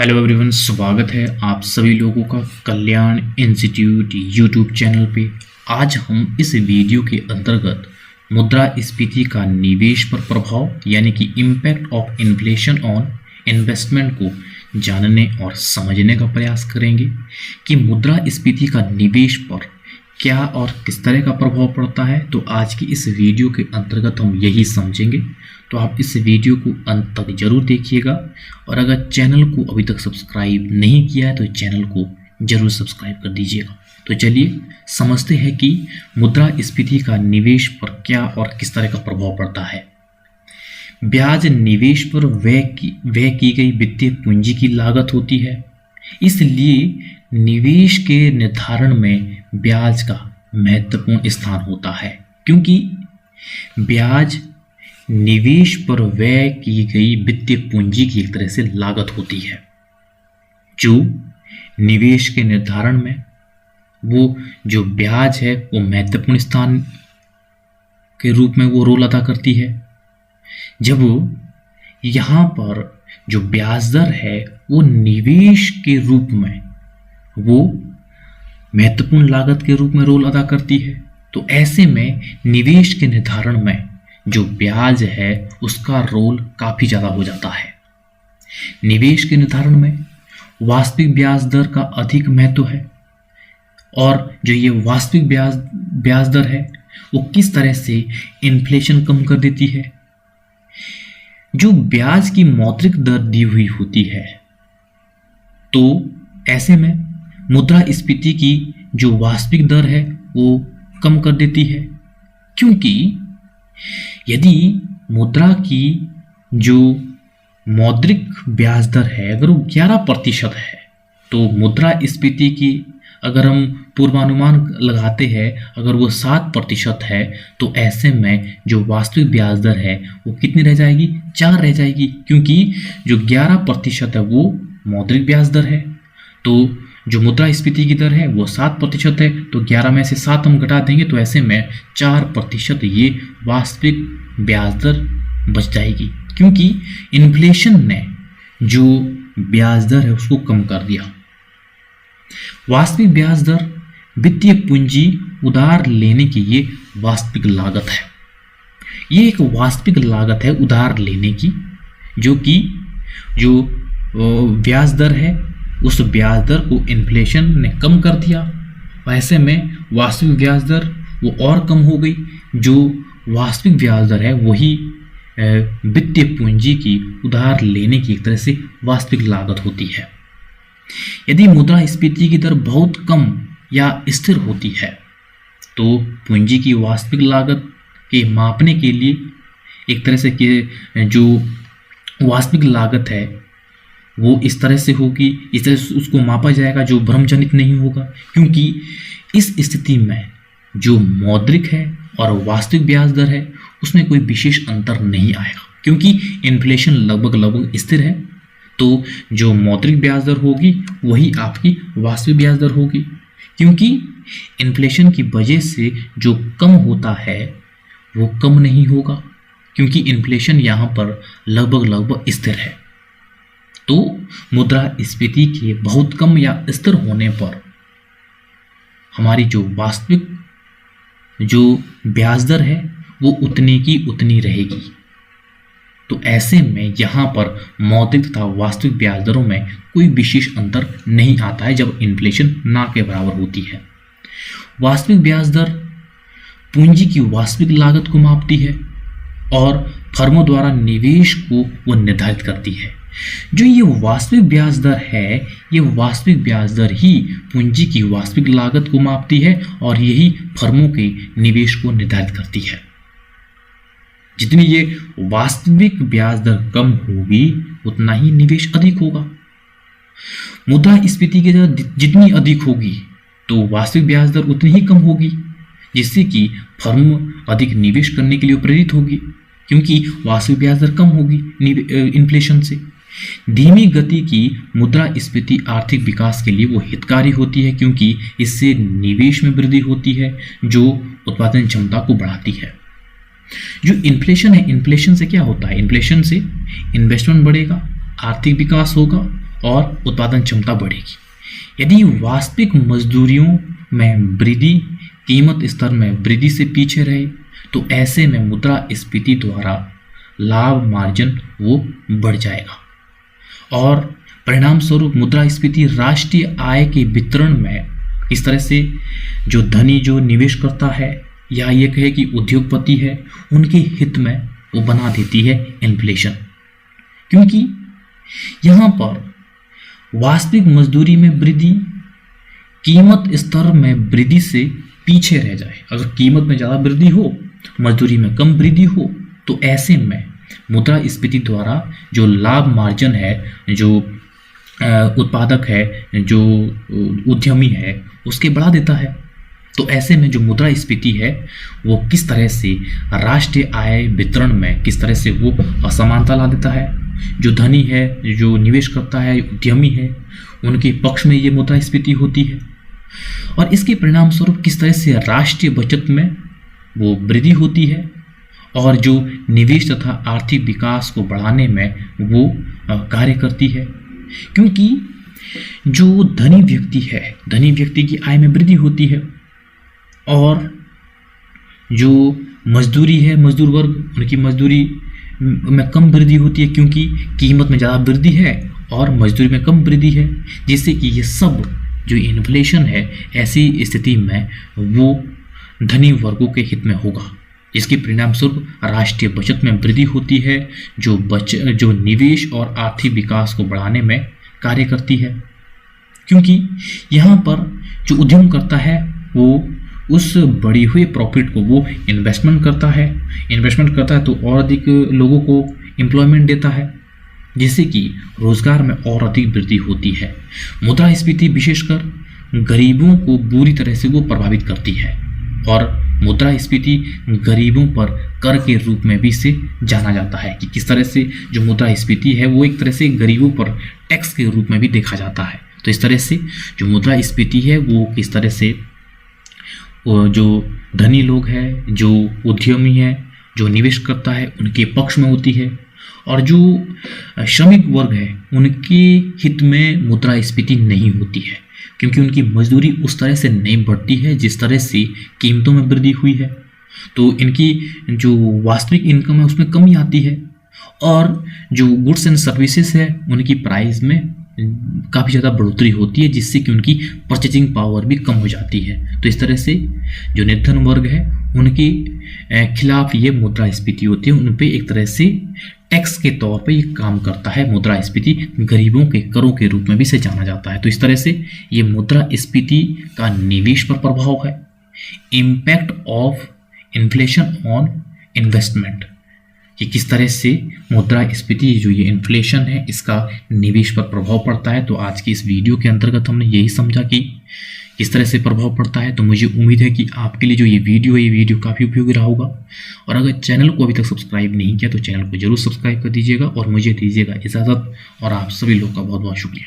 Hello everyone, स्वागत है आप सभी लोगों का कल्याण इंस्टीट्यूट यूट्यूब चैनल पे। आज हम इस वीडियो के अंतर्गत मुद्रास्फीति का निवेश पर प्रभाव यानी कि impact of inflation on investment को जानने और समझने का प्रयास करेंगे कि मुद्रास्फीति का निवेश पर क्या और किस तरह का प्रभाव पड़ता है। तो आज की इस वीडियो के अंतर्गत हम यही समझेंगे, तो आप इस वीडियो को अंत तक जरूर देखिएगा। और अगर चैनल को अभी तक सब्सक्राइब नहीं किया है तो चैनल को जरूर सब्सक्राइब कर दीजिएगा। तो चलिए समझते हैं कि मुद्रास्फीति का निवेश पर क्या और किस तरह का प्रभाव पड़ता है। ब्याज निवेश पर व्यय की गई वित्तीय पूंजी की लागत होती है, इसलिए निवेश के निर्धारण में ब्याज का महत्वपूर्ण स्थान होता है, क्योंकि ब्याज निवेश पर व्यय की गई वित्तीय पूंजी की एक तरह से लागत होती है, जो निवेश के निर्धारण में वो जो ब्याज है वो महत्वपूर्ण स्थान के रूप में वो रोल अदा करती है। जब यहाँ पर जो ब्याज दर है वो निवेश के रूप में वो महत्वपूर्ण लागत के रूप में रोल अदा करती है, तो ऐसे में निवेश के निर्धारण में जो ब्याज है उसका रोल काफ़ी ज़्यादा हो जाता है। निवेश के निर्धारण में वास्तविक ब्याज दर का अधिक महत्व है, और जो ये वास्तविक ब्याज दर है वो किस तरह से इन्फ्लेशन कम कर देती है। जो ब्याज की मौद्रिक दर दी हुई होती है, तो ऐसे में मुद्रास्फीति की जो वास्तविक दर है वो कम कर देती है, क्योंकि यदि मुद्रा की जो मौद्रिक ब्याज दर है अगर वो 11% है, तो मुद्रास्फीति की अगर हम पूर्वानुमान लगाते हैं अगर वो 7% है, तो ऐसे में जो वास्तविक ब्याज दर है वो कितनी रह जाएगी? 4 रह जाएगी, क्योंकि जो 11% है वो मौद्रिक ब्याज दर है। तो जो मुद्रास्फीति की दर है वो 7% है, तो 11 में से 7 हम घटा देंगे, तो ऐसे में 4% ये वास्तविक ब्याज दर बच जाएगी, क्योंकि इन्फ्लेशन ने जो ब्याज दर है उसको कम कर दिया। वास्तविक ब्याज दर वित्तीय पूंजी उधार लेने की ये वास्तविक लागत है। ये एक वास्तविक लागत है उधार लेने की, जो कि जो ब्याज दर है उस ब्याज दर को इन्फ्लेशन ने कम कर दिया। ऐसे में वास्तविक ब्याज दर वो और कम हो गई। जो वास्तविक ब्याज दर है वही वित्तीय पूंजी की उधार लेने की एक तरह से वास्तविक लागत होती है। यदि मुद्रास्फीति की दर बहुत कम या स्थिर होती है, तो पूंजी की वास्तविक लागत के मापने के लिए एक तरह से कि जो वास्तविक लागत है वो इस तरह से होगी, इस तरह से उसको मापा जाएगा जो भ्रमजनित नहीं होगा, क्योंकि इस स्थिति में जो मौद्रिक है और वास्तविक ब्याज दर है उसमें कोई विशेष अंतर नहीं आएगा, क्योंकि इन्फ्लेशन लगभग स्थिर है। तो जो मौद्रिक ब्याज दर होगी वही आपकी वास्तविक ब्याज दर होगी, क्योंकि इन्फ्लेशन की वजह से जो कम होता है वो कम नहीं होगा, क्योंकि इन्फ्लेशन यहाँ पर लगभग स्थिर है। तो मुद्रास्फीति के बहुत कम या स्थिर होने पर हमारी जो वास्तविक जो ब्याज दर है वो उतनी की उतनी रहेगी। तो ऐसे में यहाँ पर मौद्रिक तथा वास्तविक ब्याज दरों में कोई विशेष अंतर नहीं आता है जब इन्फ्लेशन ना के बराबर होती है। वास्तविक ब्याज दर पूंजी की वास्तविक लागत को मापती है और फर्मों द्वारा निवेश को वो निर्धारित करती है। जो ये वास्तविक ब्याज दर है, ये वास्तविक ब्याज दर ही पूंजी की वास्तविक लागत को मापती है और यही फर्मों के निवेश को निर्धारित करती है। जितनी ये वास्तविक ब्याज दर कम होगी उतना ही निवेश अधिक होगा। मुद्रास्फीति की दर जितनी अधिक होगी तो वास्तविक ब्याज दर उतनी ही कम होगी, जिससे कि फर्म अधिक निवेश करने के लिए प्रेरित होगी, क्योंकि वास्तविक ब्याज दर कम होगी इन्फ्लेशन से। धीमी गति की मुद्रास्फीति आर्थिक विकास के लिए वो हितकारी होती है, क्योंकि इससे निवेश में वृद्धि होती है जो उत्पादन क्षमता को बढ़ाती है। जो इन्फ्लेशन है, इन्फ्लेशन से क्या होता है? इन्फ्लेशन से इन्वेस्टमेंट बढ़ेगा, आर्थिक विकास होगा और उत्पादन क्षमता बढ़ेगी। यदि वास्तविक मजदूरियों में वृद्धि कीमत स्तर में वृद्धि से पीछे रहे तो ऐसे में मुद्रास्फीति द्वारा लाभ मार्जिन वो बढ़ जाएगा और परिणाम स्वरूप मुद्रास्फीति राष्ट्रीय आय के वितरण में इस तरह से जो धनी जो निवेश करता है या ये कहे कि उद्योगपति है उनके हित में वो बना देती है इन्फ्लेशन, क्योंकि यहाँ पर वास्तविक मजदूरी में वृद्धि कीमत स्तर में वृद्धि से पीछे रह जाए। अगर कीमत में ज़्यादा वृद्धि हो मजदूरी में कम वृद्धि हो तो ऐसे में मुद्रास्फीति द्वारा जो लाभ मार्जिन है, जो उत्पादक है, जो उद्यमी है उसके बढ़ा देता है। तो ऐसे में जो मुद्रास्फीति है वो किस तरह से राष्ट्रीय आय वितरण में किस तरह से वो असमानता ला देता है। जो धनी है, जो निवेश करता है, उद्यमी है, उनके पक्ष में ये मुद्रास्फीति होती है और इसके परिणाम स्वरूप किस तरह से राष्ट्रीय बचत में वो वृद्धि होती है और जो निवेश तथा आर्थिक विकास को बढ़ाने में वो कार्य करती है। क्योंकि जो धनी व्यक्ति है, धनी व्यक्ति की आय में वृद्धि होती है और जो मजदूरी है, मजदूर वर्ग, उनकी मजदूरी में कम वृद्धि होती है क्योंकि कीमत में ज़्यादा वृद्धि है और मजदूरी में कम वृद्धि है, जिससे कि ये सब जो इन्फ्लेशन है ऐसी स्थिति में वो धनी वर्गों के हित में होगा। इसके परिणाम स्वरूप राष्ट्रीय बचत में वृद्धि होती है जो निवेश और आर्थिक विकास को बढ़ाने में कार्य करती है। क्योंकि यहाँ पर जो उद्यम करता है वो उस बढ़ी हुई प्रॉफिट को वो इन्वेस्टमेंट करता है तो और अधिक लोगों को एम्प्लॉयमेंट देता है, जिससे कि रोजगार में और अधिक वृद्धि होती है। मुद्रास्फीति विशेषकर गरीबों को बुरी तरह से वो प्रभावित करती है और मुद्रास्फीति गरीबों पर कर के रूप में भी इसे जाना जाता है कि किस तरह से जो मुद्रास्फीति है वो एक तरह से गरीबों पर टैक्स के रूप में भी देखा जाता है। तो इस तरह से जो मुद्रास्फीति है वो किस तरह से जो धनी लोग हैं, जो उद्यमी है, जो निवेश करता है उनके पक्ष में होती है और जो श्रमिक वर्ग है उनके हित में मुद्रास्फीति नहीं होती है क्योंकि उनकी मजदूरी उस तरह से नहीं बढ़ती है जिस तरह से कीमतों में वृद्धि हुई है। तो इनकी जो वास्तविक इनकम है उसमें कमी आती है और जो गुड्स एंड सर्विसेज है उनकी प्राइस में काफ़ी ज़्यादा बढ़ोतरी होती है, जिससे कि उनकी परचेजिंग पावर भी कम हो जाती है। तो इस तरह से जो निर्धन वर्ग है उनके खिलाफ ये मुद्रास्फीति होती है, उन पे एक तरह से टैक्स के तौर पे ये काम करता है। मुद्रास्फीति गरीबों के करों के रूप में भी इसे जाना जाता है। तो इस तरह से ये मुद्रास्फीति का निवेश पर प्रभाव है। Impact of inflation on investment, कि किस तरह से मुद्रास्फीति जो ये इन्फ्लेशन है इसका निवेश पर प्रभाव पड़ता है। तो आज की इस वीडियो के अंतर्गत हमने यही समझा कि किस तरह से प्रभाव पड़ता है। तो मुझे उम्मीद है कि आपके लिए जो ये वीडियो काफ़ी उपयोगी रहा होगा और अगर चैनल को अभी तक सब्सक्राइब नहीं किया तो चैनल को जरूर सब्सक्राइब कर दीजिएगा और मुझे दीजिएगा इजाज़त और आप सभी लोग का बहुत बहुत शुक्रिया।